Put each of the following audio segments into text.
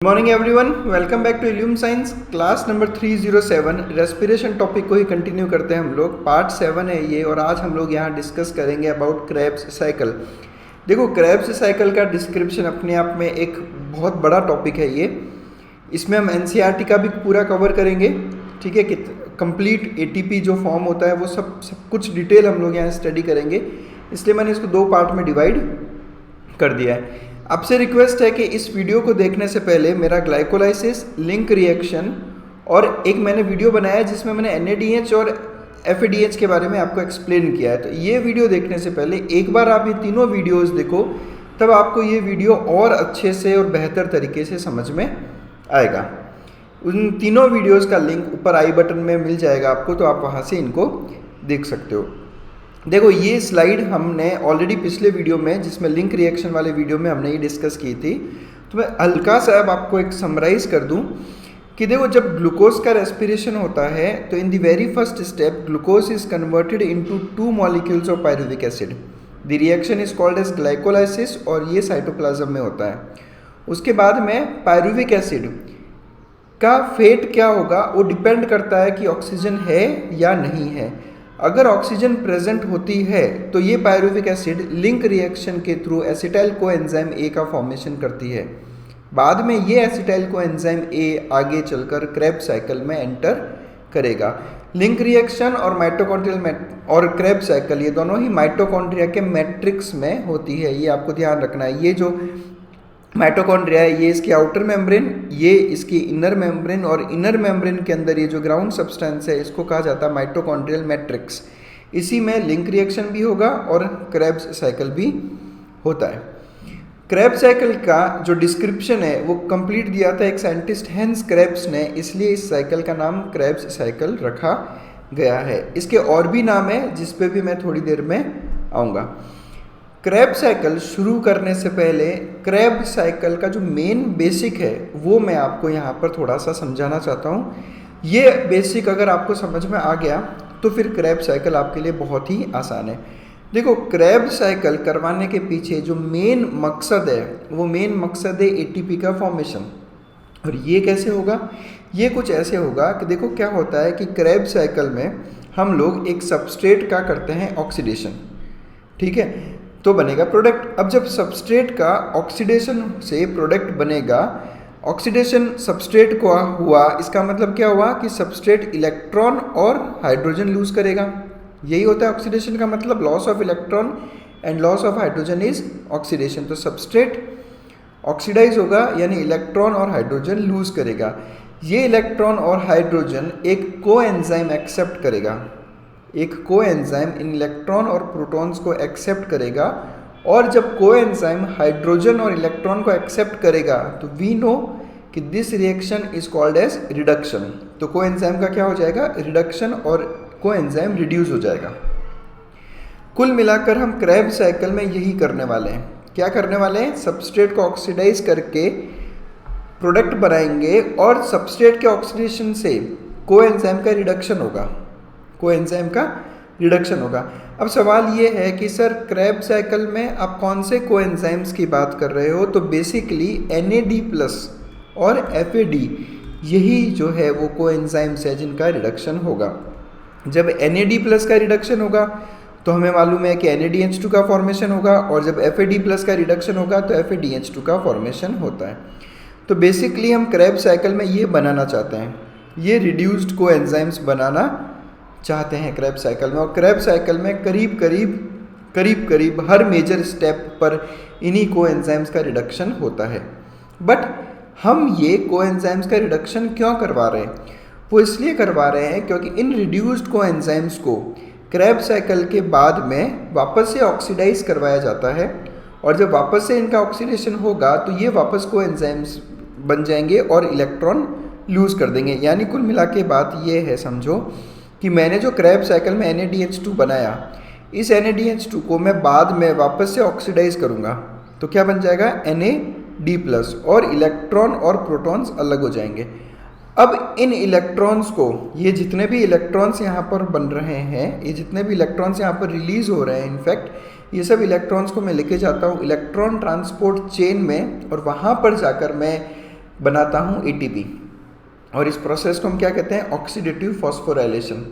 Morning everyone, welcome back to Illume science class number 307। Respiration topic को ही continue करते हैं हम लोग। पार्ट 7 है ये, और आज हम लोग यहाँ डिस्कस करेंगे अबाउट क्रेब्स साइकिल। देखो, क्रेब्स साइकिल का डिस्क्रिप्शन अपने आप में एक बहुत बड़ा टॉपिक है ये। इसमें हम एनसीईआरटी का भी पूरा कवर करेंगे, ठीक है। कि कंप्लीट एटीपी जो फॉर्म होता है वो सब कुछ डिटेल हम लोग यहाँ स्टडी करेंगे, इसलिए मैंने इसको 2 पार्ट में डिवाइड कर दिया है। आपसे रिक्वेस्ट है कि इस वीडियो को देखने से पहले मेरा ग्लाइकोलाइसिस, लिंक रिएक्शन और एक मैंने वीडियो बनाया है जिसमें मैंने NADH और FADH के बारे में आपको एक्सप्लेन किया है। तो ये वीडियो देखने से पहले एक बार आप ये तीनों वीडियोस देखो, तब आपको ये वीडियो और अच्छे से और बेहतर तरीके से समझ में आएगा। उन तीनों वीडियोस का लिंक ऊपर आई बटन में मिल जाएगा आपको, तो आप वहाँ से इनको देख सकते हो। देखो, ये स्लाइड हमने ऑलरेडी पिछले वीडियो में, जिसमें लिंक रिएक्शन वाले वीडियो में हमने ये डिस्कस की थी। तो मैं हल्का सा अब आपको एक समराइज कर दूं कि देखो, जब ग्लूकोज का रेस्पिरेशन होता है तो in the very first step glucose is converted into 2 molecules of pyruvic acid. The reaction is called as glycolysis, और ये साइटोप्लाज्म में होता है। उसके बाद में पायरुविक एसिड का फेट क्या होगा, वो डिपेंड करता है कि ऑक्सीजन है या नहीं है। अगर ऑक्सीजन प्रेजेंट होती है तो ये पायरुविक एसिड लिंक रिएक्शन के थ्रू एसिटाइल कोएंजाइम ए का फॉर्मेशन करती है। बाद में ये एसिटाइल कोएंजाइम ए आगे चलकर क्रेब्स साइकिल में एंटर करेगा। लिंक रिएक्शन और माइटोकॉन्ड्रियल और क्रेब्स साइकिल, ये दोनों ही माइटोकॉन्ड्रिया के मैट्रिक्स में होती है। ये आपको ध्यान रखना है। ये जो माइटोकॉन्ड्रिया है, ये इसकी आउटर मेम्ब्रेन, ये इसकी इनर मेम्ब्रेन, और इनर मेम्ब्रेन के अंदर ये जो ग्राउंड सब्सटेंस है, इसको कहा जाता है माइटोकॉन्ड्रियल मैट्रिक्स। इसी में लिंक रिएक्शन भी होगा और क्रेब्स साइकिल भी होता है। क्रेब्स साइकिल का जो डिस्क्रिप्शन है वो कंप्लीट दिया था एक साइंटिस्ट हेंस क्रेब्स ने, इसलिए इस साइकिल का नाम क्रेब्स साइकिल रखा गया है। इसके और भी नाम है जिस पे भी मैं थोड़ी देर में आऊँगा। क्रेब साइकिल शुरू करने से पहले क्रेब साइकिल का जो मेन बेसिक है वो मैं आपको यहाँ पर थोड़ा सा समझाना चाहता हूँ। ये बेसिक अगर आपको समझ में आ गया तो फिर क्रेब साइकिल आपके लिए बहुत ही आसान है। देखो, क्रेब साइकिल करवाने के पीछे जो मेन मकसद है वो मेन मकसद है एटीपी का फॉर्मेशन। और ये कैसे होगा? ये कुछ ऐसे होगा कि देखो, क्या होता है कि क्रेब साइकिल में हम लोग एक सबस्ट्रेट का करते हैं ऑक्सीडेशन, ठीक है, तो बनेगा प्रोडक्ट। अब जब सबस्ट्रेट का ऑक्सीडेशन से प्रोडक्ट बनेगा, ऑक्सीडेशन सबस्ट्रेट को हुआ, इसका मतलब क्या हुआ कि सबस्ट्रेट इलेक्ट्रॉन और हाइड्रोजन लूज करेगा। यही होता है ऑक्सीडेशन का मतलब, loss of electron and loss of hydrogen is oxidation. तो सबस्ट्रेट ऑक्सीडाइज होगा, यानी इलेक्ट्रॉन और हाइड्रोजन लूज करेगा। ये इलेक्ट्रॉन और हाइड्रोजन एक कोएंजाइम एक्सेप्ट करेगा। एक कोएंजाइम इन इलेक्ट्रॉन और प्रोटॉन्स को एक्सेप्ट करेगा, और जब कोएंजाइम हाइड्रोजन और इलेक्ट्रॉन को एक्सेप्ट करेगा तो वी नो कि this reaction is called as reduction. तो कोएंजाइम का क्या हो जाएगा? रिडक्शन, और कोएंजाइम रिड्यूस हो जाएगा। कुल मिलाकर हम क्रेब साइकिल में यही करने वाले हैं। क्या करने वाले हैं? सबस्ट्रेट को ऑक्सीडाइज करके प्रोडक्ट बनाएंगे, और सबस्ट्रेट के ऑक्सीडेशन से कोएंजाइम का रिडक्शन होगा। कोएंजाइम का रिडक्शन होगा। अब सवाल ये है कि सर, क्रेब साइकिल में आप कौन से कोएंजाइम्स की बात कर रहे हो? तो बेसिकली NAD+ और FAD, यही जो है वो कोएंजाइम्स है जिनका रिडक्शन होगा। जब NAD+ का रिडक्शन होगा तो हमें मालूम है कि NADH2 का फॉर्मेशन होगा, और जब FAD+ का रिडक्शन होगा तो FADH2 का फॉर्मेशन होता है। तो बेसिकली हम क्रेब साइकिल में ये बनाना चाहते हैं, ये रिड्यूस्ड कोएंजाइम्स बनाना चाहते हैं क्रेब साइकिल में। और क्रेब साइकिल में करीब करीब हर मेजर स्टेप पर इन्हीं कोएंजाइम्स का रिडक्शन होता है। बट हम ये कोएंजाइम्स का रिडक्शन क्यों करवा रहे हैं? वो इसलिए करवा रहे हैं क्योंकि इन रिड्यूस्ड कोएंजाइम्स को क्रेब साइकिल के बाद में वापस से ऑक्सीडाइज करवाया जाता है, और जब वापस से इनका ऑक्सीडेशन होगा तो ये वापस कोएंजाइम्स बन जाएंगे और इलेक्ट्रॉन लूज कर देंगे। यानी कुल मिला के बात ये है, समझो कि मैंने जो क्रेब साइकिल में NADH2 बनाया, इस NADH2 को मैं बाद में वापस से ऑक्सीडाइज करूँगा तो क्या बन जाएगा? NAD+, और इलेक्ट्रॉन और प्रोटॉन्स अलग हो जाएंगे। अब इन इलेक्ट्रॉन्स को, ये जितने भी इलेक्ट्रॉन्स यहाँ पर बन रहे हैं, ये जितने भी इलेक्ट्रॉन्स यहाँ पर रिलीज हो रहे हैं, इनफैक्ट ये सब इलेक्ट्रॉन्स को मैं लेके जाता हूँ इलेक्ट्रॉन ट्रांसपोर्ट चेन में, और वहाँ पर जाकर मैं बनाता हूँ एटीपी, और इस प्रोसेस को हम क्या कहते हैं, ऑक्सीडेटिव फॉस्फोराइलेशन।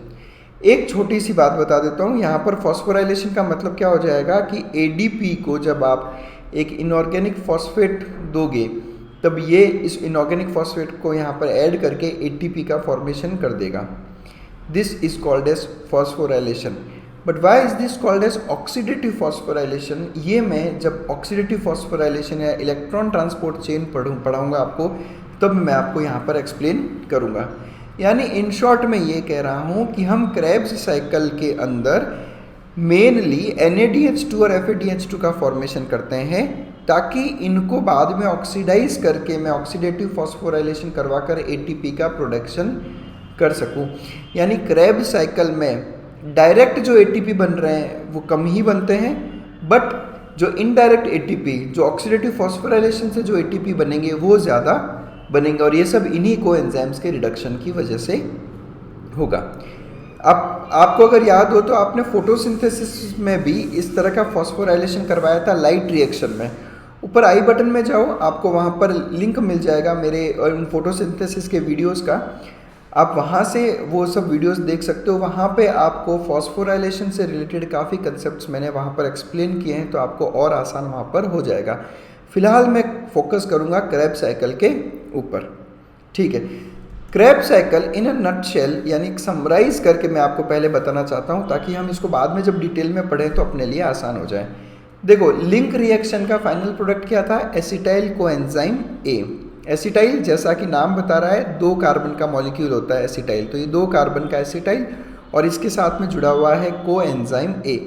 एक छोटी सी बात बता देता हूँ, यहाँ पर फॉस्फोराइलेशन का मतलब क्या हो जाएगा कि एडीपी को जब आप एक इनऑर्गेनिक फॉस्फेट दोगे तब ये इस इनऑर्गेनिक फॉस्फेट को यहाँ पर ऐड करके एटीपी का फॉर्मेशन कर देगा। This is called as phosphorylation. But why is this called as oxidative phosphorylation, ये मैं जब ऑक्सीडेटिव फॉस्फोराइलेशन या इलेक्ट्रॉन ट्रांसपोर्ट चेन पढ़ाऊँगा आपको, तब मैं आपको यहाँ पर एक्सप्लेन करूँगा। यानी इन शॉर्ट में ये कह रहा हूँ कि हम क्रेब्स साइकिल के अंदर मेनली NADH2 और FADH2 का फॉर्मेशन करते हैं, ताकि इनको बाद में ऑक्सीडाइज करके मैं ऑक्सीडेटिव फॉस्फोराइलेशन करवाकर ATP का प्रोडक्शन कर सकूं। यानी क्रेब साइकिल में डायरेक्ट जो ATP बन रहे हैं वो कम ही बनते हैं, बट जो इनडायरेक्ट ATP, जो ऑक्सीडेटिव फॉस्फोराइलेशन से जो ATP बनेंगे वो ज़्यादा बनेंगे, और ये सब इन्हीं कोएंजाइम्स के रिडक्शन की वजह से होगा। अब आपको अगर याद हो तो आपने फोटोसिंथेसिस में भी इस तरह का फॉस्फोराइलेशन करवाया था लाइट रिएक्शन में। ऊपर आई बटन में जाओ, आपको वहाँ पर लिंक मिल जाएगा मेरे उन फोटोसिंथेसिस के वीडियोस का, आप वहाँ से वो सब वीडियोस देख सकते हो। वहाँ पे आपको फॉस्फोराइलेशन से रिलेटेड काफ़ी कंसेप्ट्स मैंने वहाँ पर एक्सप्लेन किए हैं, तो आपको और आसान वहाँ पर हो जाएगा। फिलहाल मैं फोकस करूँगा क्रेब साइकिल के ऊपर, ठीक है। Krebs cycle in a nutshell, यानी समराइज करके मैं आपको पहले बताना चाहता हूँ, ताकि हम इसको बाद में जब डिटेल में पढ़ें तो अपने लिए आसान हो जाए। देखो, लिंक रिएक्शन का फाइनल प्रोडक्ट क्या था, एसिटाइल कोएंजाइम ए। एसिटाइल जैसा कि नाम बता रहा है 2 कार्बन का मॉलिक्यूल होता है एसिटाइल, तो ये 2 कार्बन का एसिटाइल और इसके साथ में जुड़ा हुआ है कोएंजाइम ए।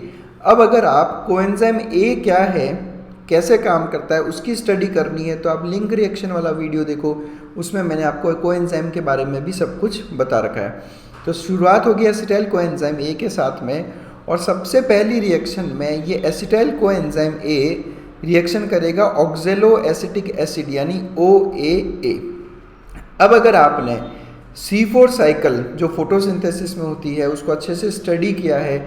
अब अगर आप कोएंजाइम ए क्या है, कैसे काम करता है, उसकी स्टडी करनी है तो आप लिंक रिएक्शन वाला वीडियो देखो, उसमें मैंने आपको कोएंजाइम के बारे में भी सब कुछ बता रखा है। तो शुरुआत होगी एसिटाइल कोएंजाइम ए के साथ में, और सबसे पहली रिएक्शन में ये एसिटाइल कोएंजाइम ए रिएक्शन करेगा ऑक्जेलो एसिटिक एसिड यानी OAA। अब अगर आपने C4 साइकिल जो फोटोसिंथेसिस में होती है उसको अच्छे से स्टडी किया है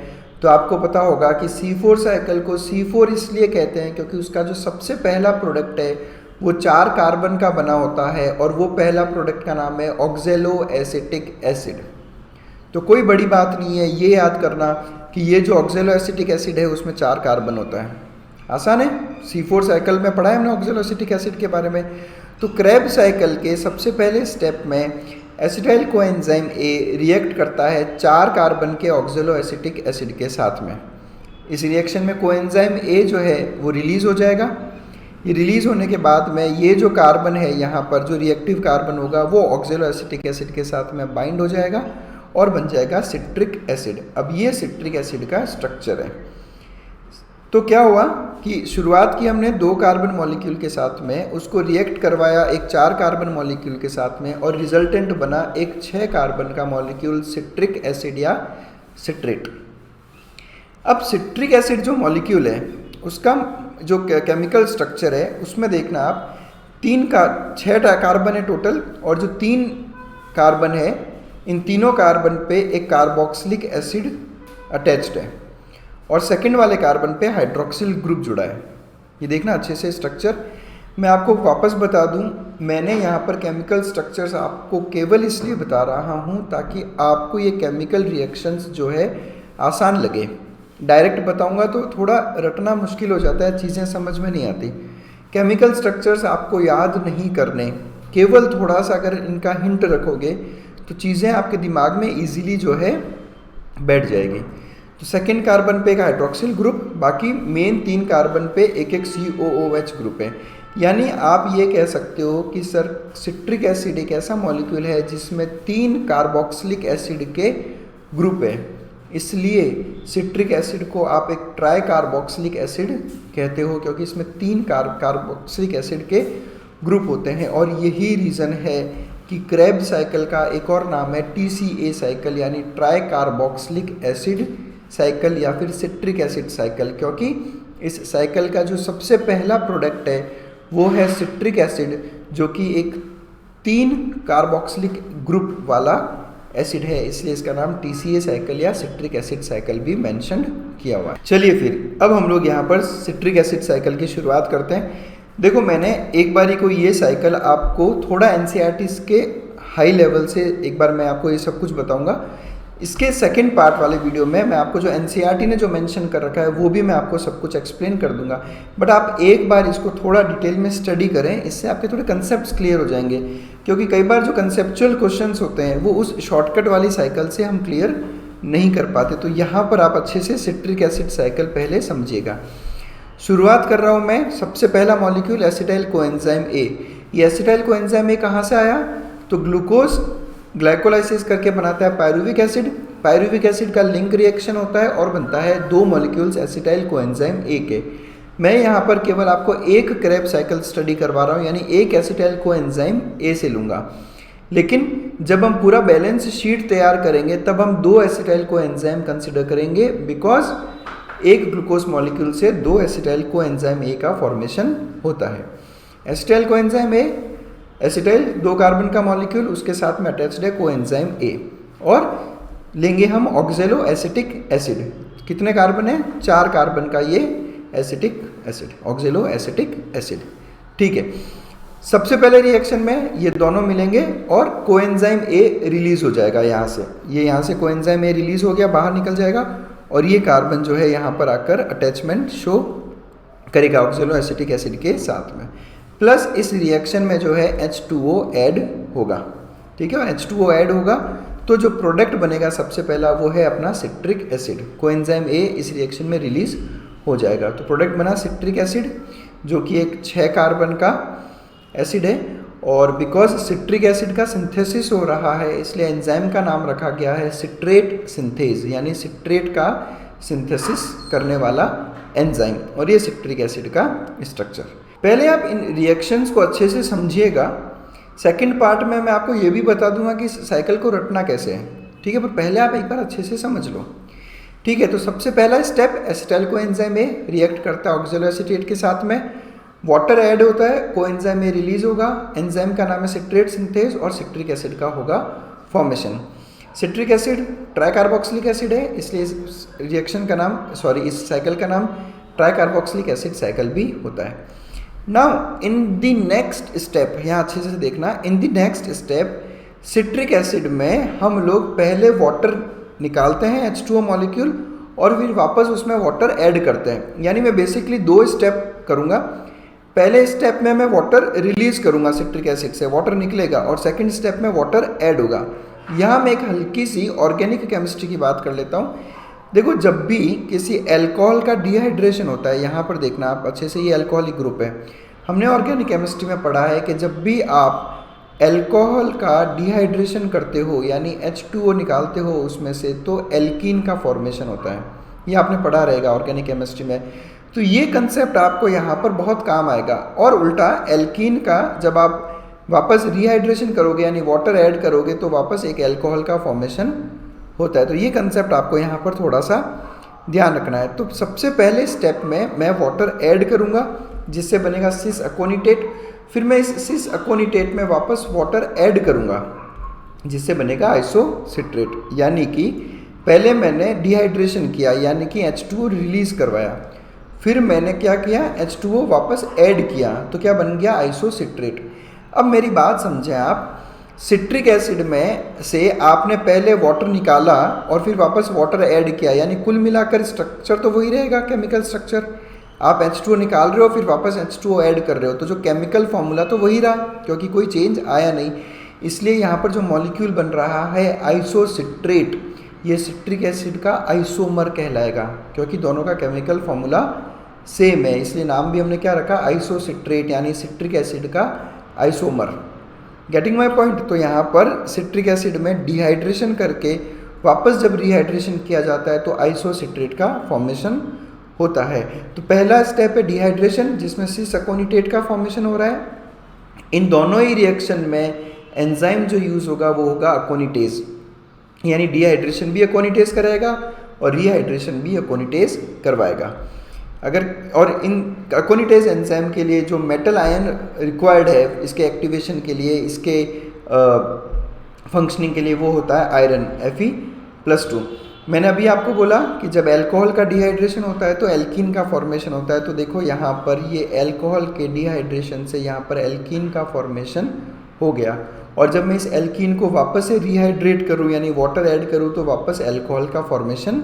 तो आपको पता होगा कि C4 साइकिल को C4 इसलिए कहते हैं क्योंकि उसका जो सबसे पहला प्रोडक्ट है वो 4 कार्बन का बना होता है, और वो पहला प्रोडक्ट का नाम है ऑक्जेलो एसिटिक एसिड। तो कोई बड़ी बात नहीं है ये याद करना कि ये जो ऑक्जेलो एसिटिक एसिड है उसमें 4 कार्बन होता है। आसान है, C4 साइकिल में पढ़ा है हमने ऑक्जेलो एसिटिक एसिड के बारे में। तो क्रेब साइकिल के सबसे पहले स्टेप में एसिटाइल कोएंजाइम ए रिएक्ट करता है 4 कार्बन के ऑक्जेलो एसिटिक एसिड के साथ में। इस रिएक्शन में कोएंजाइम ए जो है वो रिलीज़ हो जाएगा। ये रिलीज़ होने के बाद में ये जो कार्बन है यहाँ पर जो रिएक्टिव कार्बन होगा वो ऑक्जेलो एसिटिक एसिड के साथ में बाइंड हो जाएगा और बन जाएगा सिट्रिक एसिड। अब ये सिट्रिक एसिड का स्ट्रक्चर है। तो क्या हुआ कि शुरुआत की हमने 2 कार्बन मॉलिक्यूल के साथ में, उसको रिएक्ट करवाया एक 4 कार्बन मॉलिक्यूल के साथ में, और रिजल्टेंट बना एक 6 कार्बन का मॉलिक्यूल सिट्रिक एसिड या सिट्रेट। अब सिट्रिक एसिड जो मॉलिक्यूल है उसका जो केमिकल स्ट्रक्चर है उसमें देखना आप 6 कार्बन है टोटल, और जो 3 कार्बन है इन तीनों कार्बन पे एक कार्बोक्सिलिक एसिड अटैच्ड है और सेकंड वाले कार्बन पे हाइड्रोक्सिल ग्रुप जुड़ा है। ये देखना अच्छे से स्ट्रक्चर। मैं आपको वापस बता दूं, मैंने यहाँ पर केमिकल स्ट्रक्चर्स आपको केवल इसलिए बता रहा हूँ ताकि आपको ये केमिकल रिएक्शंस जो है आसान लगे। डायरेक्ट बताऊँगा तो थोड़ा रटना मुश्किल हो जाता है, चीज़ें समझ में नहीं आती। केमिकल स्ट्रक्चर्स आपको याद नहीं करने, केवल थोड़ा सा अगर इनका हिंट रखोगे तो चीज़ें आपके दिमाग में ईजीली जो है बैठ जाएगी। तो सेकेंड कार्बन पे एक हाइड्रोक्सिल ग्रुप, बाकी मेन 3 कार्बन पे एक COOH ग्रुप है। यानी आप ये कह सकते हो कि सर सिट्रिक एसिड एक ऐसा मॉलिक्यूल है जिसमें 3 कार्बोक्सिलिक एसिड के ग्रुप है, इसलिए सिट्रिक एसिड को आप एक ट्राई कार्बोक्सिलिक एसिड कहते हो क्योंकि इसमें 3 कार्बोक्सिलिक एसिड के ग्रुप होते हैं। और यही रीज़न है कि क्रेब साइकिल का एक और नाम है TCA साइकिल यानी ट्राई कार्बोक्सिलिक एसिड साइकिल या फिर सिट्रिक एसिड साइकिल, क्योंकि इस साइकिल का जो सबसे पहला प्रोडक्ट है वो है सिट्रिक एसिड जो कि एक 3 कार्बोक्सिलिक ग्रुप वाला एसिड है, इसलिए इसका नाम TCA साइकिल या सिट्रिक एसिड साइकिल भी मेंशन किया हुआ है। चलिए फिर अब हम लोग यहाँ पर सिट्रिक एसिड साइकिल की शुरुआत करते हैं। देखो मैंने एक बारी को ये साइकिल आपको थोड़ा एनसीईआरटी के हाई लेवल से एक बार मैं आपको ये सब कुछ बताऊंगा। इसके सेकंड पार्ट वाले वीडियो में मैं आपको जो एनसीईआरटी ने जो मेंशन कर रखा है वो भी मैं आपको सब कुछ एक्सप्लेन कर दूंगा। बट आप एक बार इसको थोड़ा डिटेल में स्टडी करें, इससे आपके थोड़े कंसेप्ट क्लियर हो जाएंगे, क्योंकि कई बार जो कंसेप्चुअल क्वेश्चंस होते हैं वो उस शॉर्टकट वाली साइकिल से हम क्लियर नहीं कर पाते। तो यहाँ पर आप अच्छे से सिट्रिक एसिड साइकिल पहले समझिएगा। शुरुआत कर रहा हूँ मैं। सबसे पहला मॉलिक्यूल एसिटाइल कोएंजाइम ए। ये एसिटाइल कोएंजाइम ए कहाँ से आया? तो ग्लूकोज ग्लाइकोलाइसिस करके बनाता है पायरुविक एसिड। पायरुविक एसिड का लिंक रिएक्शन होता है और बनता है दो मॉलिक्यूल्स एसिटाइल कोएंजाइम ए के। मैं यहाँ पर केवल आपको एक क्रेब साइकिल स्टडी करवा रहा हूँ, यानी एक एसिटाइल कोएंजाइम ए से लूँगा। लेकिन जब हम पूरा बैलेंस शीट तैयार करेंगे तब हम दो एसिटाइल कोएंजाइम कंसिडर करेंगे, बिकॉज एक ग्लूकोज मॉलिक्यूल से दो एसिटाइल कोएंजाइम ए का फॉर्मेशन होता है। Acetyl coenzyme A, acetyl 2 carbon का मॉलिक्यूल, उसके साथ में अटैच्ड है कोएंजाइम ए, और लेंगे हम ऑक्जेलो एसिटिक एसिड। कितने कार्बन है? 4 कार्बन का ये एसिटिक एसिड, ऑक्जेलो एसिटिक एसिड। ठीक है, सबसे पहले रिएक्शन में ये दोनों मिलेंगे और कोएंजाइम ए रिलीज हो जाएगा यहाँ से। ये यहाँ से कोएंजाइम ए रिलीज हो गया, बाहर निकल जाएगा, और ये कार्बन जो है यहाँ पर आकर अटैचमेंट शो करेगा ऑक्जेलो एसिटिक एसिड के साथ में। प्लस इस रिएक्शन में जो है H2O ऐड होगा। ठीक है, और H2O ऐड होगा तो जो प्रोडक्ट बनेगा सबसे पहला वो है अपना सिट्रिक एसिड। कोएंजाइम ए इस रिएक्शन में रिलीज हो जाएगा, तो प्रोडक्ट बना सिट्रिक एसिड, जो कि एक 6 कार्बन का एसिड है। और बिकॉज सिट्रिक एसिड का सिंथेसिस हो रहा है इसलिए एंजाइम का नाम रखा गया है सिट्रेट सिंथेज, यानी सिट्रेट का सिंथेसिस करने वाला एंजाइम, और ये सिट्रिक एसिड का स्ट्रक्चर। पहले आप इन रिएक्शंस को अच्छे से समझिएगा। सेकंड पार्ट में मैं आपको ये भी बता दूंगा कि साइकिल को रटना कैसे है। ठीक है, पर पहले आप एक बार अच्छे से समझ लो। ठीक है, तो सबसे पहला step, acetyl coenzyme A react करता है ऑक्जेलो एसीटेट के साथ में, वाटर ऐड होता है, कोएंजाइम ए रिलीज होगा, एंजाइम का नाम है सिट्रेट सिंथेज, और सिट्रिक एसिड का होगा formation. Citric acid tricarboxylic acid है, इसलिए इस रिएक्शन का नाम, इस साइकिल का नाम ट्राइकार्बोक्सिलिक एसिड साइकिल भी होता है। Now in the next step, यहाँ अच्छे से देखना, in the next step citric acid में हम लोग पहले वाटर निकालते हैं H2O मॉलिक्यूल, और फिर वापस उसमें वाटर ऐड करते हैं। यानी मैं बेसिकली 2 स्टेप करूँगा। पहले स्टेप में मैं वाटर रिलीज करूँगा सिट्रिक एसिड से, वाटर निकलेगा, और सेकंड स्टेप में वाटर ऐड होगा। यहाँ मैं एक हल्की सी ऑर्गेनिक केमिस्ट्री की बात कर लेता हूँ। देखो, जब भी किसी एल्कोहल का डिहाइड्रेशन होता है, यहाँ पर देखना आप अच्छे से, ये एल्कोहलिक ग्रुप है। हमने ऑर्गेनिक केमिस्ट्री में पढ़ा है कि जब भी आप एल्कोहल का डिहाइड्रेशन करते हो, यानी H2O निकालते हो उसमें से, तो एल्कीन का फॉर्मेशन होता है। ये आपने पढ़ा रहेगा ऑर्गेनिक केमिस्ट्री में। तो ये कंसेप्ट आपको यहाँ पर बहुत काम आएगा। और उल्टा एल्कीन का जब आप वापस रिहाइड्रेशन करोगे, यानी वाटर ऐड करोगे, तो वापस एक एल्कोहल का फॉर्मेशन होता है। तो ये कंसेप्ट आपको यहाँ पर थोड़ा सा ध्यान रखना है। तो सबसे पहले स्टेप में मैं वाटर ऐड करूँगा, जिससे बनेगा सिस अकोनिटेट। फिर मैं इस सिस अकोनिटेट में वापस वाटर ऐड करूँगा, जिससे बनेगा आइसोसिट्रेट। यानी कि पहले मैंने डिहाइड्रेशन किया, यानी कि H2O रिलीज करवाया, फिर मैंने क्या किया, H2O वापस ऐड किया, तो क्या बन गया, आइसोसिट्रेट। अब मेरी बात समझें आप, सिट्रिक एसिड में से आपने पहले वाटर निकाला और फिर वापस वाटर ऐड किया, यानी कुल मिलाकर स्ट्रक्चर तो वही रहेगा, केमिकल स्ट्रक्चर। आप H2O निकाल रहे हो, फिर वापस H2O ऐड कर रहे हो, तो जो केमिकल फॉर्मूला तो वही रहा, क्योंकि कोई चेंज आया नहीं। इसलिए यहाँ पर जो मॉलिक्यूल बन रहा है आइसोसिट्रेट, ये सिट्रिक एसिड का आइसोमर कहलाएगा, क्योंकि दोनों का केमिकल फॉर्मूला सेम है। इसलिए नाम भी हमने क्या रखा, आइसोसिट्रेट, यानी सिट्रिक एसिड का आइसोमर। Getting my point. तो यहाँ पर सिट्रिक एसिड में डिहाइड्रेशन करके वापस जब रिहाइड्रेशन किया जाता है तो आइसोसिट्रेट का फॉर्मेशन होता है। तो पहला स्टेप है डिहाइड्रेशन, जिसमें सिस अकोनिटेट का फॉर्मेशन हो रहा है। इन दोनों ही रिएक्शन में एंजाइम जो यूज होगा वो होगा अकोनिटेज, यानी डिहाइड्रेशन भी अकोनिटेज कराएगा और रिहाइड्रेशन भी अकोनिटेज करवाएगा। और इन अकोनिटेज एंजाइम के लिए जो मेटल आयन रिक्वायर्ड है इसके एक्टिवेशन के लिए, इसके फंक्शनिंग के लिए, वो होता है आयरन Fe+2। मैंने अभी आपको बोला कि जब अल्कोहल का डिहाइड्रेशन होता है तो एल्कीन का फॉर्मेशन होता है। तो देखो यहाँ पर ये अल्कोहल के डिहाइड्रेशन से यहाँ पर एल्कीन का फॉर्मेशन हो गया, और जब मैं इस एल्कीन को वापस से रिहाइड्रेट करूँ यानी वाटर ऐड करूँ तो वापस अल्कोहल का फॉर्मेशन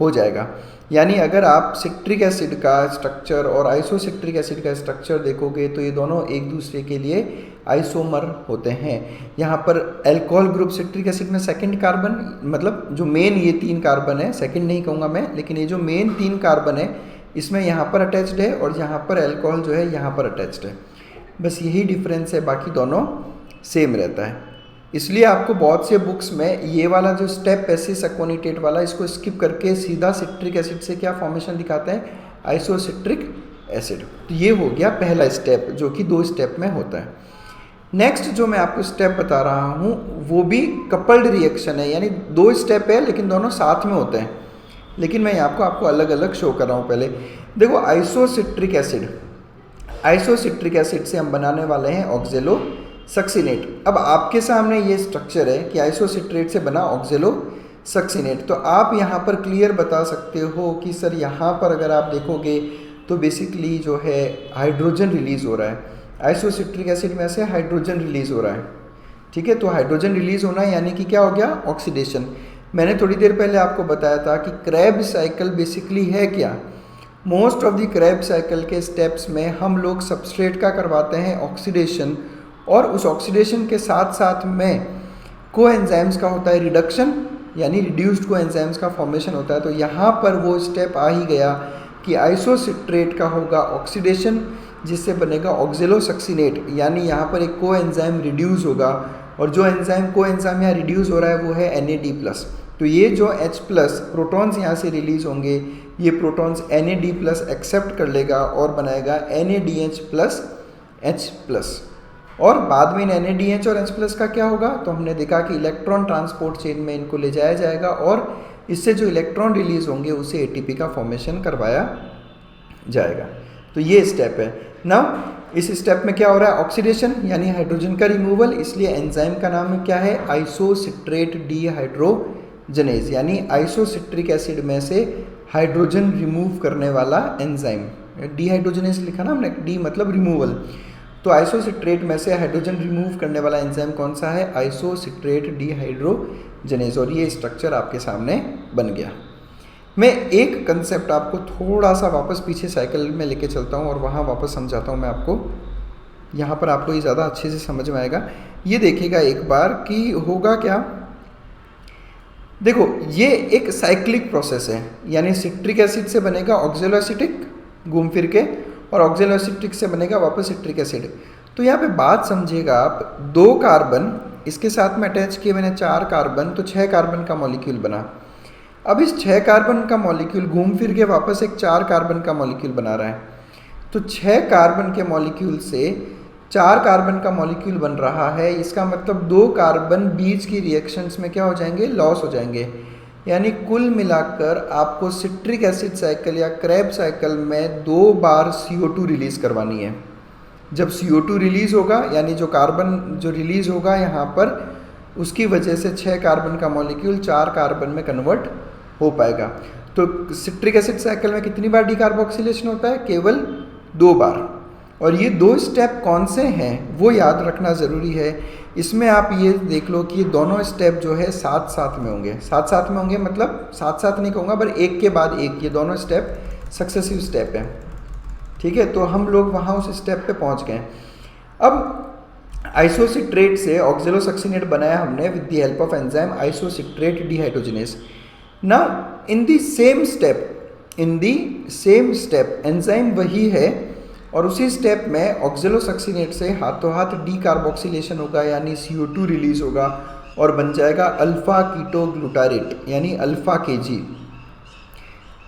हो जाएगा। यानी अगर आप सिट्रिक एसिड का स्ट्रक्चर और आइसोसिट्रिक एसिड का स्ट्रक्चर देखोगे तो ये दोनों एक दूसरे के लिए आइसोमर होते हैं। यहाँ पर अल्कोहल ग्रुप सिट्रिक एसिड में सेकंड कार्बन, मतलब जो मेन ये 3 कार्बन है, सेकंड नहीं कहूँगा मैं, लेकिन ये जो मेन 3 कार्बन है इसमें यहाँ पर अटैच्ड है और यहाँ पर अल्कोहल जो है यहाँ पर अटैच्ड है। बस यही डिफरेंस है, बाकी दोनों सेम रहता है। इसलिए आपको बहुत से बुक्स में ये वाला जो स्टेप एसिस अकोनिटेट वाला, इसको स्किप करके सीधा सिट्रिक एसिड से क्या फॉर्मेशन दिखाते हैं, आइसोसिट्रिक एसिड। तो ये हो गया पहला स्टेप जो कि 2 स्टेप में होता है। नेक्स्ट जो मैं आपको स्टेप बता रहा हूँ वो भी कपल्ड रिएक्शन है, यानी 2 स्टेप है लेकिन दोनों साथ में होते हैं, लेकिन मैं आपको अलग अलग शो कर रहा हूँ। पहले देखो आइसोसिट्रिक एसिड, आइसोसिट्रिक एसिड से हम बनाने वाले हैं ऑक्जेलो सक्सिनेट। अब आपके सामने ये स्ट्रक्चर है कि आइसोसिट्रेट से बना ऑक्जेलो सक्सिनेट, तो आप यहाँ पर क्लियर बता सकते हो कि सर यहाँ पर अगर आप देखोगे तो बेसिकली जो है हाइड्रोजन रिलीज हो रहा है, आइसोसिट्रिक एसिड में से हाइड्रोजन रिलीज हो रहा है। ठीक है, तो हाइड्रोजन रिलीज होना यानी कि क्या हो गया, ऑक्सीडेशन। मैंने थोड़ी देर पहले आपको बताया था कि क्रेब्स साइकिल बेसिकली है क्या, most of the Krebs cycle के स्टेप्स में हम लोग सबस्ट्रेट का करवाते हैं ऑक्सीडेशन, और उस ऑक्सीडेशन के साथ साथ में कोएंजाइम्स का होता है रिडक्शन, यानी रिड्यूस्ड कोएंजाइम्स का फॉर्मेशन होता है। तो यहाँ पर वो स्टेप आ ही गया कि आइसोसिट्रेट का होगा ऑक्सीडेशन जिससे बनेगा ऑक्जेलोसक्सिनेट, यानी यहाँ पर एक कोएंजाइम रिड्यूस होगा, और जो एंजाइम कोएंजाइम यहाँ रिड्यूस हो रहा है वो है NAD+। तो ये जो H+ प्रोटॉन्स यहाँ से रिलीज होंगे, ये प्रोटॉन्स NAD+ एक्सेप्ट कर लेगा और बनाएगा NADH+ H+, और बाद में इन NADH और H+ का क्या होगा, तो हमने देखा कि इलेक्ट्रॉन ट्रांसपोर्ट चेन में इनको ले जाया जाएगा और इससे जो इलेक्ट्रॉन रिलीज होंगे उसे ATP का फॉर्मेशन करवाया जाएगा। तो ये स्टेप है। नाउ इस स्टेप में क्या हो रहा है, ऑक्सीडेशन यानी हाइड्रोजन का रिमूवल, इसलिए एंजाइम का नाम क्या है, आइसोसिट्रेट डिहाइड्रोजनेज, यानी आइसोसिट्रिक एसिड में से हाइड्रोजन रिमूव करने वाला एंजाइम। डिहाइड्रोजनेज लिखा ना हमने, डी मतलब रिमूवल, तो आइसोसिट्रेट में से हाइड्रोजन रिमूव करने वाला एंजाइम कौन सा है, आइसोसिट्रेट डिहाइड्रोजनेज, और ये स्ट्रक्चर आपके सामने बन गया। मैं एक कंसेप्ट आपको थोड़ा सा वापस पीछे साइकिल में लेके चलता हूँ और वहाँ वापस समझाता हूँ मैं आपको, यहाँ पर आपको ये ज़्यादा अच्छे से समझ में आएगा। ये देखिएगा एक बार कि होगा क्या, देखो ये एक साइक्लिक प्रोसेस है, यानी सिट्रिक एसिड से बनेगा ऑक्जेलो एसिटिक घूम फिर के, और ऑक्जेलो एसिटिक से बनेगा वापस सिट्रिक एसिड। तो यहाँ पे बात समझिएगा आप, 2 कार्बन इसके साथ में अटैच किए मैंने 4 कार्बन, तो 6 कार्बन का मॉलिक्यूल बना। अब इस 6 कार्बन का मॉलिक्यूल घूम फिर के वापस एक 4 कार्बन का मॉलिक्यूल बना रहा है, तो 6 कार्बन के मॉलिक्यूल से 4 कार्बन का मॉलिक्यूल बन रहा है। इसका मतलब 2 कार्बन बीच की रिएक्शंस में क्या हो जाएंगे, लॉस हो जाएंगे, यानी कुल मिलाकर आपको सिट्रिक एसिड साइकिल या क्रेब साइकिल में 2 बार CO2 रिलीज करवानी है। जब CO2 रिलीज होगा यानी जो कार्बन जो रिलीज होगा यहाँ पर, उसकी वजह से 6 कार्बन का मॉलिक्यूल 4 कार्बन में कन्वर्ट हो पाएगा। तो सिट्रिक एसिड साइकिल में कितनी बार डीकार्बोक्सिलेशन होता है, केवल 2 बार। और ये 2 स्टेप कौन से हैं वो याद रखना ज़रूरी है। इसमें आप ये देख लो कि ये दोनों स्टेप जो है साथ साथ में होंगे, साथ साथ में होंगे मतलब साथ साथ नहीं कहूँगा पर एक के बाद एक, ये दोनों स्टेप सक्सेसिव स्टेप हैं। ठीक है, तो हम लोग वहाँ उस स्टेप पे पहुँच गए। अब आइसोसिट्रेट से ऑक्जेलोसक्सिनेट बनाया हमने with the help of enzyme isocitrate dehydrogenase. Now in the same step enzyme वही है, और उसी स्टेप में ऑक्जेलोसक्सिनेट से हाथों हाथ डीकार्बोक्सिलेशन होगा यानी CO2 रिलीज होगा और बन जाएगा अल्फा कीटोग्लूटारेट यानी अल्फा KG।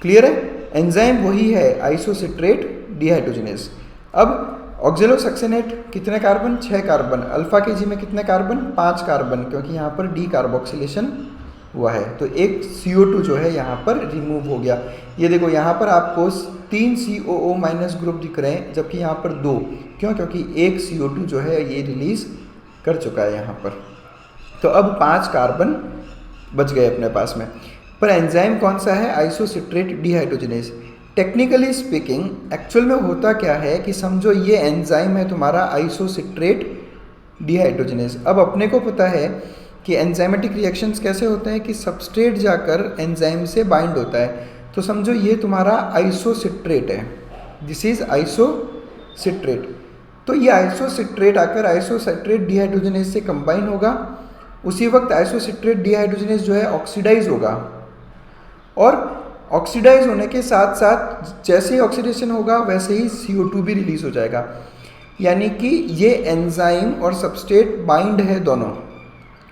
क्लियर है, एंजाइम वही है आइसोसिट्रेट डिहाइड्रोजनेज। अब ऑक्जेलोसक्सिनेट कितने कार्बन, 6 कार्बन, अल्फा KG में कितने कार्बन, 5 कार्बन, क्योंकि यहाँ पर डीकार्बोक्सिलेशन हुआ है, तो एक CO2 जो है यहाँ पर रिमूव हो गया। ये देखो यहाँ पर आपको 3 COO- ग्रुप दिख रहे हैं, जबकि यहाँ पर 2, क्यों, क्योंकि एक CO2 जो है ये रिलीज कर चुका है यहाँ पर। तो अब 5 कार्बन बच गए अपने पास में। पर एंजाइम कौन सा है? Isocitrate dehydrogenase. Technically speaking actual में होता क्या है कि समझो ये एंजाइम है तुम्हारा आइसोसिट्रेट डिहाइड्रोजनेज। अब अपने को पता है कि एंजाइमेटिक रिएक्शंस कैसे होते हैं कि सबस्ट्रेट जाकर एंजाइम से बाइंड होता है। तो समझो ये तुम्हारा आइसोसिट्रेट है, दिस इज आइसोसिट्रेट। तो ये आइसोसिट्रेट आकर आइसोसिट्रेट डिहाइड्रोजनेज से कंबाइन होगा। उसी वक्त आइसोसिट्रेट डिहाइड्रोजनेज जो है ऑक्सीडाइज होगा, और ऑक्सीडाइज होने के साथ साथ जैसे ही ऑक्सीडेशन होगा वैसे ही CO2 भी रिलीज हो जाएगा। यानी कि ये एंजाइम और सबस्ट्रेट बाइंड है दोनों,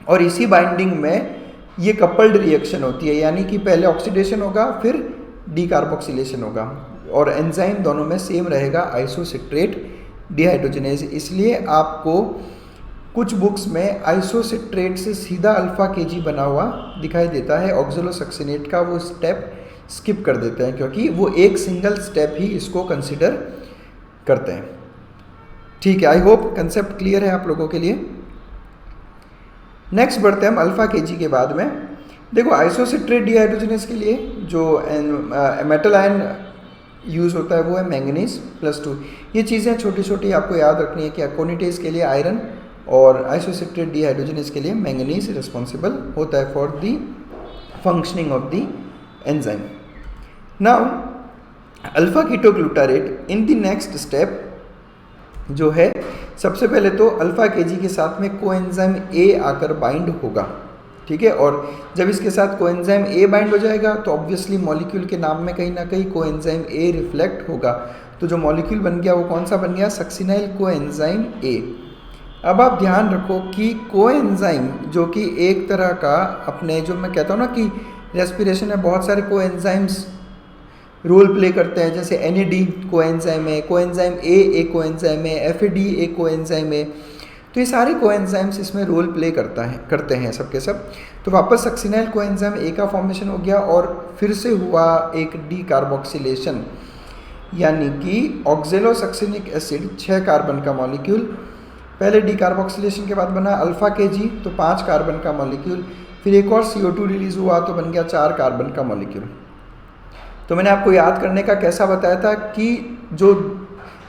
और इसी बाइंडिंग में ये कपल्ड रिएक्शन होती है। यानी कि पहले ऑक्सीडेशन होगा फिर डीकार्बोक्सिलेशन होगा, और एंजाइम दोनों में सेम रहेगा आइसोसिट्रेट डिहाइड्रोजनेज। इसलिए आपको कुछ बुक्स में आइसोसिट्रेट से सीधा अल्फा KG बना हुआ दिखाई देता है, ऑक्सैलोसक्सिनेट का वो स्टेप स्किप कर देते हैं क्योंकि वो एक सिंगल स्टेप ही इसको कंसिडर करते हैं। ठीक है, आई होप कंसेप्ट क्लियर है आप लोगों के लिए। नेक्स्ट बढ़ते हैं हम अल्फा KG के बाद में। देखो आइसोसिट्रेट डिहाइड्रोजनेज के लिए जो मेटल आयन यूज़ होता है वो है मैंगनीज +2। ये चीज़ें छोटी छोटी आपको याद रखनी है कि अकोनिटेज के लिए आयरन और आइसोसिट्रेट डिहाइड्रोजनेज के लिए मैंगनीज रिस्पॉन्सिबल होता है for the functioning of the enzyme. Now alpha ketoglutarate in the next step जो है, सबसे पहले तो अल्फा KG के साथ में कोएंजाइम A आकर बाइंड होगा। ठीक है, और जब इसके साथ कोएंजाइम A बाइंड हो जाएगा तो ऑब्वियसली मॉलिक्यूल के नाम में कहीं ना कहीं कोएंजाइम A रिफ्लेक्ट होगा। तो जो मॉलिक्यूल बन गया वो कौन सा बन गया? Succinyl coenzyme A। अब आप ध्यान रखो कि कोएंजाइम जो कि एक तरह का अपने, जो मैं कहता हूँ ना कि रेस्पिरेशन में बहुत सारे कोएंजाइम्स रोल प्ले करते हैं, जैसे NAD कोएंजाइम है, कोएंजाइम A एक कोएंजाइम है, FAD एक कोएंजाइम है। तो ये सारे कोएंजाइम्स इसमें रोल प्ले करते हैं सब के सब। तो वापस सक्सिनाइल कोएंजाइम A का फॉर्मेशन हो गया और फिर से हुआ एक डीकार्बोक्सिलेशन, यानी कि ऑक्सैलोसक्सिनिक एसिड 6 कार्बन का मॉलिक्यूल। पहले डीकार्बोक्सिलेशन के बाद बना अल्फा KG, तो 5 कार्बन का मॉलिक्यूल। फिर एक और CO2 रिलीज हुआ तो बन गया 4 कार्बन का मॉलिक्यूल। तो मैंने आपको याद करने का कैसा बताया था कि जो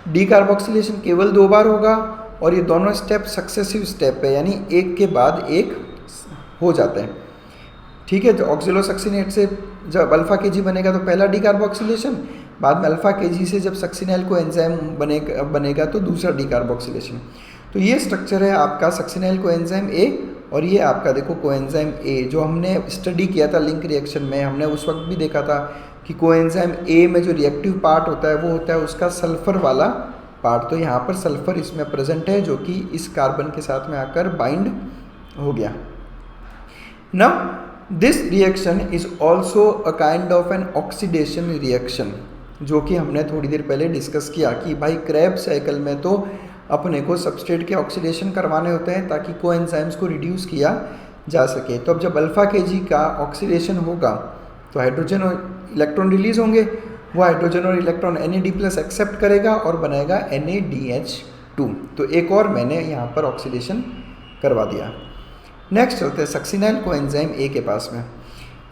डीकार्बोक्सिलेशन केवल 2 बार होगा और ये दोनों स्टेप सक्सेसिव स्टेप है, यानी एक के बाद एक हो जाते हैं। ठीक है, तो ऑक्सैलोसक्सिनेट से जब अल्फा KG बनेगा तो पहला डीकार्बोक्सिलेशन, बाद में अल्फा KG से जब सक्सिनाइल कोएंजाइम बनेगा तो दूसरा डीकार्बोक्सिलेशन। तो ये स्ट्रक्चर है आपका सक्सिनाइल कोएंजाइम A, और ये आपका देखो कोएंजाइम A जो हमने स्टडी किया था लिंक रिएक्शन में। हमने उस वक्त भी देखा था कि कोएंजाइम A में जो रिएक्टिव पार्ट होता है वो होता है उसका सल्फर वाला पार्ट। तो यहाँ पर सल्फर इसमें प्रेजेंट है जो कि इस कार्बन के साथ में आकर बाइंड हो गया। Now this reaction is also a kind of an oxidation reaction, जो कि हमने थोड़ी देर पहले डिस्कस किया कि भाई क्रैब साइकिल में तो अपने को सबस्ट्रेट के ऑक्सीडेशन करवाने होते हैं ताकि कोएंजाइम्स को रिड्यूस किया जा सके। तो अब जब अल्फा KG का ऑक्सीडेशन होगा तो हाइड्रोजन और इलेक्ट्रॉन रिलीज होंगे, वो हाइड्रोजन और इलेक्ट्रॉन NAD+ एक्सेप्ट करेगा और बनाएगा NADH2। तो एक और मैंने यहाँ पर ऑक्सीडेशन करवा दिया। नेक्स्ट चलते हैं सक्सिनाइल कोएंजाइम A के पास में।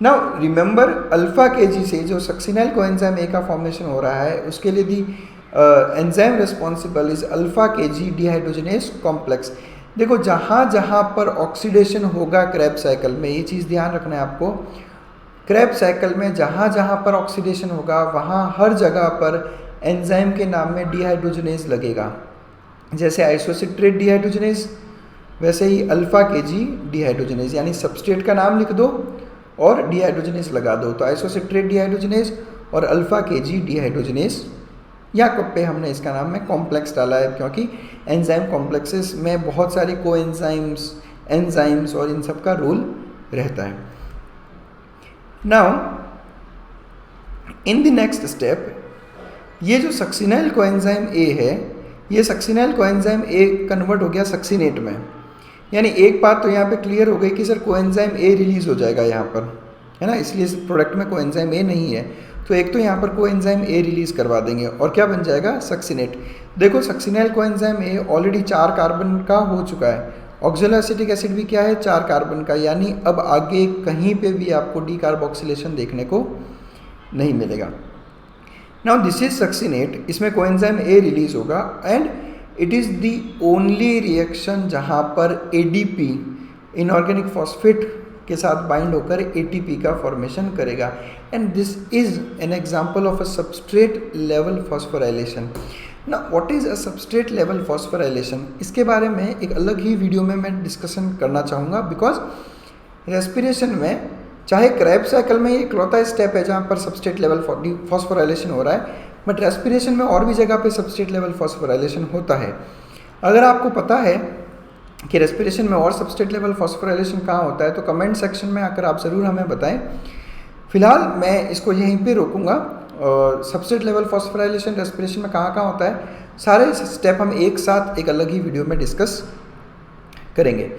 नाउ रिमेंबर अल्फा KG से जो सक्सिनाइल कोएंजाइम A का फॉर्मेशन हो रहा है उसके लिए the enzyme responsible is alpha KG dehydrogenase complex. देखो जहाँ जहाँ पर ऑक्सीडेशन होगा क्रैब साइकिल में, ये चीज़ ध्यान रखना है आपको, क्रैब साइकिल में जहाँ जहाँ पर ऑक्सीडेशन होगा वहाँ हर जगह पर एंजाइम के नाम में डिहाइड्रोजनेज लगेगा। जैसे आइसोसिट्रेट डिहाइड्रोजनेज वैसे ही अल्फा KG डिहाइड्रोजनेज, यानी सबस्ट्रेट का नाम लिख दो और डिहाइड्रोजनेज लगा दो। तो आइसोसिट्रेट डिहाइड्रोजनेज और अल्फा KG डिहाइड्रोजनेज, या कब पे हमने इसका नाम में कॉम्प्लेक्स डाला है क्योंकि एंजाइम कॉम्प्लेक्सेस में बहुत सारे कोएंजाइम्स, एंजाइम्स और इन सब का रोल रहता है। Now in the next step, ये जो सक्सिनाइल कोएंजाइम A है, ये सक्सिनाइल कोएंजाइम A कन्वर्ट हो गया सक्सिनेट में। यानी एक बात तो यहाँ पे क्लियर हो गई कि सर कोएंजाइम A रिलीज हो जाएगा यहाँ पर, है ना, इसलिए इस प्रोडक्ट में कोएंजाइम A नहीं है। तो एक तो यहाँ पर कोएंजाइम A रिलीज करवा देंगे और क्या बन जाएगा सक्सिनेट। देखो succinyl coenzyme A already 4 carbon का हो चुका है ऑक्सैलो एसिटिक एसिड भी क्या है, 4 कार्बन का, यानी अब आगे कहीं पे भी आपको डीकार्बोक्सिलेशन देखने को नहीं मिलेगा। नाउ दिस इज सक्सिनेट, इसमें कोएंजाइम ए रिलीज होगा and it is the only reaction जहाँ पर एडीपी इनऑर्गेनिक फॉस्फेट के साथ बाइंड होकर एटीपी का फॉर्मेशन करेगा and this is an example of a substrate level phosphorylation. ना what is a substrate level phosphorylation, इसके बारे में एक अलग ही वीडियो में मैं डिस्कशन करना चाहूँगा, बिकॉज रेस्पिरेशन में चाहे क्रैब साइकिल में ये इकलौता स्टेप है जहाँ पर सबस्ट्रेट लेवल फॉस्फोराइलेशन हो रहा है, बट रेस्पिरेशन में और भी जगह पे सबस्ट्रेट लेवल फॉस्फोराइलेशन होता है। अगर आपको पता है कि रेस्पिरेशन में और सबस्ट्रेट लेवल फॉस्फोराइलेशन कहाँ होता है तो कमेंट सेक्शन में आकर आप ज़रूर हमें बताएं। फिलहाल मैं इसको यहीं पे रोकूंगा। सबस्ट्रेट लेवल फॉस्फोराइलेशन रेस्पिरेशन में कहाँ कहाँ होता है, सारे स्टेप हम एक साथ एक अलग ही वीडियो में डिस्कस करेंगे।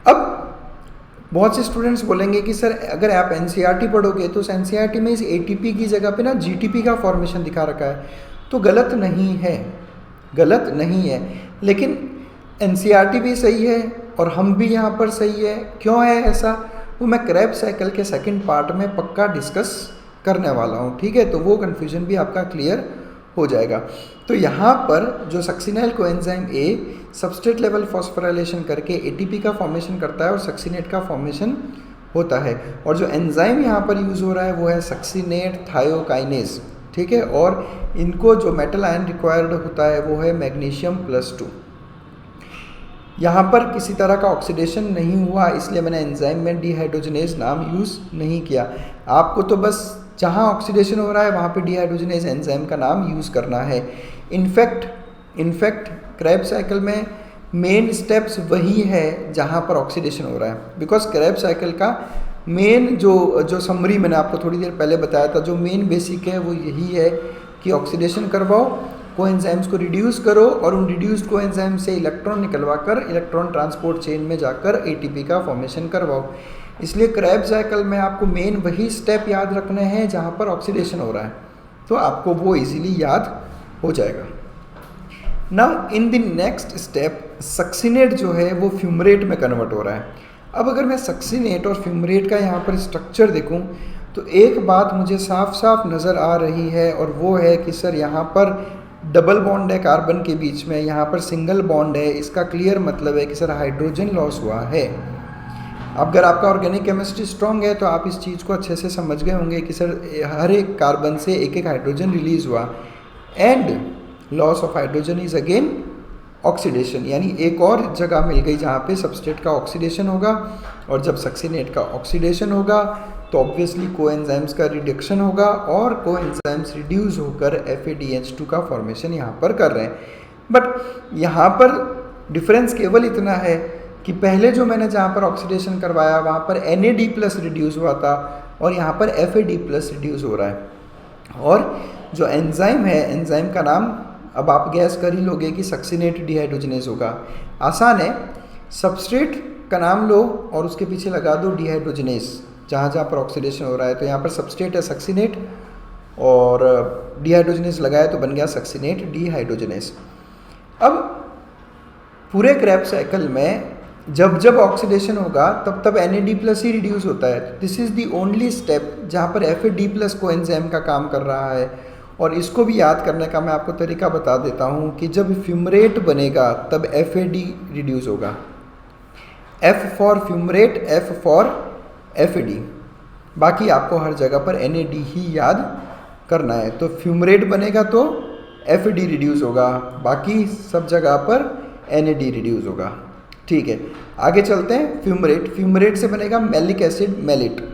अब बहुत से स्टूडेंट्स बोलेंगे कि सर अगर आप एनसीईआरटी पढ़ोगे तो उस एनसीईआरटी में इस एटीपी की जगह पे ना जीटीपी का फॉर्मेशन दिखा रखा है, तो गलत नहीं है, गलत नहीं है, लेकिन एनसीईआरटी भी सही है और हम भी यहाँ पर सही है। क्यों है ऐसा, वो मैं क्रैब साइकिल के सेकंड पार्ट में पक्का डिस्कस करने वाला हूँ, ठीक है, तो वो कन्फ्यूजन भी आपका क्लियर हो जाएगा। तो यहाँ पर जो succinyl coenzyme A substrate level phosphorylation करके एटीपी का फॉर्मेशन करता है और सक्सिनेट का फॉर्मेशन होता है, और जो एंजाइम यहाँ पर यूज़ हो रहा है वो है सक्सिनेट थायोकाइनेज, ठीक है, और इनको जो मेटल आयन रिक्वायर्ड होता है वो है मैग्नीशियम +2। यहाँ पर किसी तरह का ऑक्सीडेशन नहीं हुआ, इसलिए मैंने एंजाइम में डिहाइड्रोजनेज नाम यूज़ नहीं किया। आपको तो बस जहाँ ऑक्सीडेशन हो रहा है वहाँ पे डिहाइड्रोजनेज एंजाइम का नाम यूज़ करना है। इनफैक्ट क्रैब साइकिल में मेन स्टेप्स वही है जहाँ पर ऑक्सीडेशन हो रहा है, बिकॉज क्रैब साइकिल का मेन जो समरी मैंने आपको थोड़ी देर पहले बताया था, जो मेन बेसिक है वो यही है कि ऑक्सीडेशन करवाओ, कोएंजाइम्स को रिड्यूस करो और उन रिड्यूस्ड कोएंजाइम से इलेक्ट्रॉन निकलवा कर इलेक्ट्रॉन ट्रांसपोर्ट चेन में जाकर एटीपी का फॉर्मेशन करवाओ। इसलिए क्रैब साइकिल में आपको मेन वही स्टेप याद रखने हैं जहाँ पर ऑक्सीडेशन हो रहा है, तो आपको वो इजीली याद हो जाएगा। Now in the next step succinate जो है वो फ्यूमरेट में कन्वर्ट हो रहा है। अब अगर मैं सक्सिनेट और फ्यूमरेट का यहाँ पर स्ट्रक्चर देखूँ तो एक बात मुझे साफ साफ नज़र आ रही है, और वो है कि सर यहाँ पर डबल बॉन्ड है कार्बन के बीच में, यहाँ पर सिंगल बॉन्ड है, इसका क्लियर मतलब है कि सर हाइड्रोजन लॉस हुआ है। अगर आपका ऑर्गेनिक केमिस्ट्री स्ट्रॉन्ग है तो आप इस चीज़ को अच्छे से समझ गए होंगे कि सर हर एक कार्बन से एक एक हाइड्रोजन रिलीज हुआ, and loss of hydrogen is again oxidation, यानी एक और जगह मिल गई जहाँ पे सबस्ट्रेट का ऑक्सीडेशन होगा, और जब सक्सिनेट का ऑक्सीडेशन होगा तो ऑब्वियसली कोएंजाइम्स का रिडक्शन होगा और कोएंजाइम्स रिड्यूस होकर FADH2 का फॉर्मेशन यहाँ पर कर रहे हैं। बट यहाँ पर डिफरेंस केवल इतना है कि पहले जो मैंने जहाँ पर ऑक्सीडेशन करवाया वहाँ पर NAD+ रिड्यूस हुआ था और यहाँ पर FAD+ रिड्यूस हो रहा है। और जो एंजाइम है, एंजाइम का नाम अब आप गैस कर ही लोगे कि सक्सिनेट डिहाइड्रोजनेज होगा। आसान है, सबस्ट्रेट का नाम लो और उसके पीछे लगा दो डिहाइड्रोजनेज, जहाँ जहाँ पर ऑक्सीडेशन हो रहा है। तो यहाँ पर सबस्ट्रेट है सक्सिनेट और डिहाइड्रोजनेज लगाया तो बन गया सक्सिनेट डिहाइड्रोजनेज। अब पूरे क्रैब साइकिल में जब जब ऑक्सीडेशन होगा तब तब NAD+ ही रिड्यूस होता है। This is the only step जहाँ पर FAD+ कोएंजाइम का काम कर रहा है। और इसको भी याद करने का मैं आपको तरीका बता देता हूँ कि जब फ्यूमरेट बनेगा तब FAD रिड्यूस होगा, F for fumarate, F for FAD, बाकी आपको हर जगह पर NAD ही याद करना है। तो फ्यूमरेट बनेगा तो FAD रिड्यूस होगा, बाकी सब जगह पर NAD रिड्यूस होगा, ठीक है। आगे चलते हैं, फ्यूमरेट से बनेगा मैलिक एसिड, मैलिट,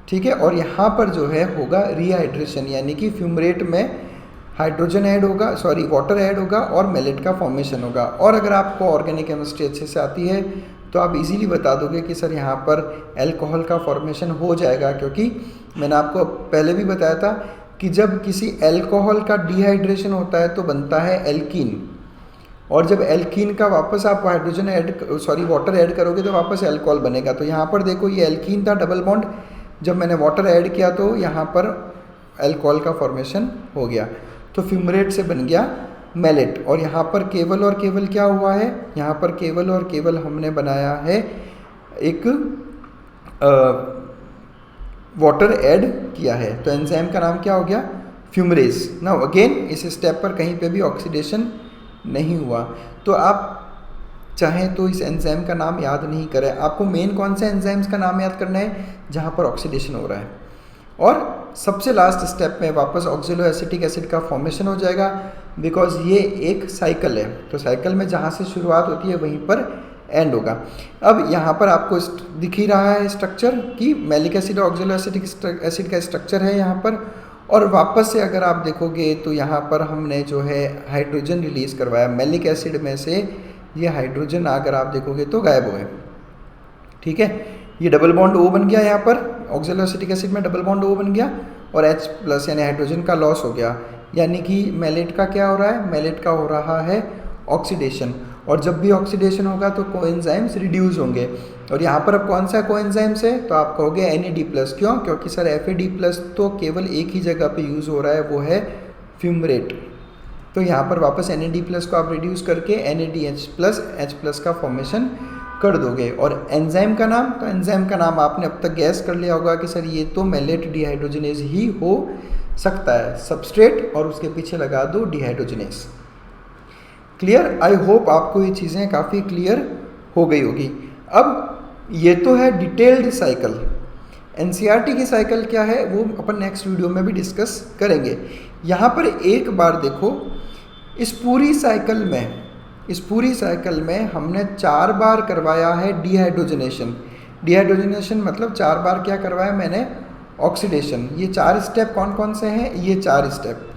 ठीक है। और यहाँ पर जो है होगा रीहाइड्रेशन, यानी कि फ्यूमरेट में हाइड्रोजन ऐड होगा, सॉरी वाटर ऐड होगा और मैलिट का फॉर्मेशन होगा। और अगर आपको ऑर्गेनिक केमिस्ट्री अच्छे से आती है तो आप इजीली बता दोगे कि सर यहाँ पर अल्कोहल का फॉर्मेशन हो जाएगा, क्योंकि मैंने आपको पहले भी बताया था कि जब किसी अल्कोहल का डिहाइड्रेशन होता है तो बनता है एल्कीन, और जब एल्कीन का वापस आप हाइड्रोजन वाटर ऐड करोगे तो वापस अल्कोहल बनेगा। तो यहाँ पर देखो ये एल्कीन था डबल बॉन्ड, जब मैंने वाटर ऐड किया तो यहाँ पर अल्कोहल का फॉर्मेशन हो गया। तो फ्यूमरेट से बन गया फ्यूमरेट से बनेगा मैलिक एसिड, मैलिट, ठीक है। और यहाँ पर जो है होगा रीहाइड्रेशन, यानी कि फ्यूमरेट में हाइड्रोजन ऐड होगा और मैलिट का फॉर्मेशन होगा। और अगर आपको ऑर्गेनिक केमिस्ट्री अच्छे से आती है तो आप इजीली बता दोगे कि सर यहाँ पर अल्कोहल का फॉर्मेशन हो जाएगा, क्योंकि मैंने आपको पहले भी बताया था कि जब किसी अल्कोहल का डिहाइड्रेशन होता है तो बनता है एल्कीन, और जब एल्कीन का वापस आप हाइड्रोजन ऐड करोगे तो वापस अल्कोहल बनेगा। तो यहाँ पर देखो ये एल्कीन था डबल बॉन्ड, जब मैंने वाटर ऐड किया तो यहाँ पर मैलेट, और यहाँ पर केवल और केवल क्या हुआ है, यहाँ पर केवल और केवल हमने बनाया है एक वाटर ऐड किया है। तो एंजाइम का नाम क्या हो गया, फ्यूमरेज। नाउ अगेन इस स्टेप पर कहीं पे भी ऑक्सीडेशन नहीं हुआ। तो आप चाहें तो इस एंजाइम का नाम याद नहीं करें, आपको मेन कौन से एंजाइम्स का नाम याद करना है जहाँ पर ऑक्सीडेशन हो रहा है। और सबसे लास्ट स्टेप में वापस ऑक्जेलो एसिटिक एसिड का फॉर्मेशन हो जाएगा, बिकॉज ये एक साइकिल है। तो साइकिल में जहाँ से शुरुआत होती है वहीं पर एंड होगा। अब यहाँ पर आपको दिख ही रहा है स्ट्रक्चर कि मैलिक एसिड और ऑक्जेलो एसिटिक एसिड का स्ट्रक्चर है यहाँ पर। और वापस से अगर आप देखोगे तो यहाँ पर हमने जो है हाइड्रोजन रिलीज करवाया मैलिक एसिड में से, ये हाइड्रोजन अगर आप देखोगे तो गायब हो गए। ठीक है, ये डबल बॉन्ड O बन गया, यहाँ पर ऑक्जेलो एसिटिक एसिड में डबल बॉन्ड O बन गया और H+ यानी हाइड्रोजन का लॉस हो गया। यानी कि मैलेट का क्या हो रहा है, मैलेट का हो रहा है ऑक्सीडेशन। और जब भी ऑक्सीडेशन होगा तो कोएंजाइम्स रिड्यूस होंगे। और यहाँ पर अब कौन सा कोएंजाइम्स है, तो आप कहोगे NAD+। क्यों, क्योंकि सर FAD+ तो केवल एक ही जगह पे यूज़ हो रहा है, वो है फ्यूमरेट। तो यहाँ पर वापस NAD+ को आप रिड्यूस करके NADH+, H+ का फॉर्मेशन कर दोगे। और एंजाइम का नाम, तो एंजाइम का नाम आपने अब तक गैस कर लिया होगा कि सर ये तो मैलेट डिहाइड्रोजनेज ही हो सकता है। सबस्ट्रेट और उसके पीछे लगा दो डिहाइड्रोजनेज। क्लियर, आई होप आपको ये चीज़ें काफ़ी क्लियर हो गई होगी। अब ये तो है डिटेल्ड साइकिल। NCERT की साइकिल क्या है वो अपन नेक्स्ट वीडियो में भी डिस्कस करेंगे। यहाँ पर एक बार देखो, इस पूरी साइकिल में हमने 4 बार करवाया है डिहाइड्रोजनेशन। डिहाइड्रोजनेशन मतलब 4 बार क्या करवाया मैंने, ऑक्सीडेशन। ये 4 स्टेप कौन कौन से हैं, ये 4 स्टेप,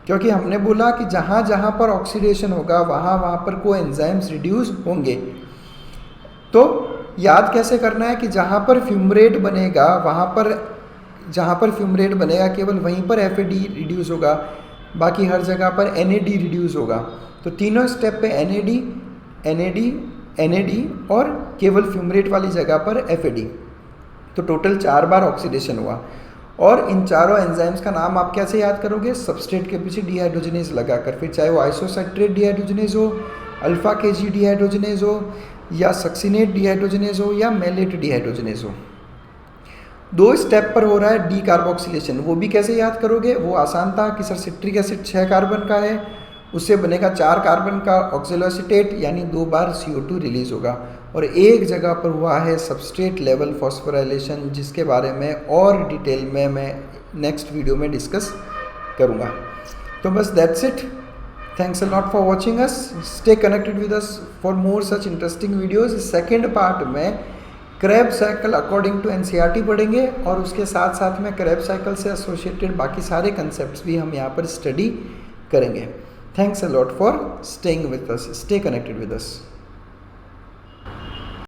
क्योंकि हमने बोला कि जहाँ जहाँ पर ऑक्सीडेशन होगा वहाँ वहाँ पर कोएंजाइम्स रिड्यूस होंगे। तो याद कैसे करना है कि जहाँ पर फ्यूमरेट बनेगा वहाँ पर, जहाँ पर फ्यूमरेट बनेगा केवल वहीं पर FAD रिड्यूस होगा, बाकी हर जगह पर NAD रिड्यूस होगा। तो तीनों स्टेप पे NAD और केवल फ्यूमरेट वाली जगह पर FAD। तो टोटल 4 बार ऑक्सीडेशन हुआ। और इन चारों एंजाइम्स का नाम आप कैसे याद करोगे, सबस्ट्रेट के पीछे डिहाइड्रोजनेज लगाकर, फिर चाहे वो आइसोसाइट्रेट डिहाइड्रोजनेज हो, अल्फा KG डिहाइड्रोजनेज हो, या सक्सिनेट डिहाइड्रोजनेज हो, या मैलेट डिहाइड्रोजनेज हो। 2 स्टेप पर हो रहा है डी कार्बोक्सिलेशन। वो भी कैसे याद करोगे, वो आसान था कि सर सिट्रिक एसिड 6 कार्बन का है, उससे बनेगा 4 कार्बन का ऑक्जेलो एसीटेट, यानी 2 बार CO2 रिलीज होगा। और एक जगह पर हुआ है सबस्ट्रेट लेवल फॉस्फोराइलेशन, जिसके बारे में और डिटेल में मैं नेक्स्ट वीडियो में डिस्कस करूँगा। तो बस that's it. Thanks a lot for watching us. Stay connected with us for more such interesting videos. Second part में crab cycle according to NCERT पढ़ेंगे और उसके साथ साथ में क्रैब साइकिल से एसोसिएटेड बाकी सारे कंसेप्ट्स भी हम यहाँ पर स्टडी करेंगे। Thanks a lot for staying with us. Stay connected with us.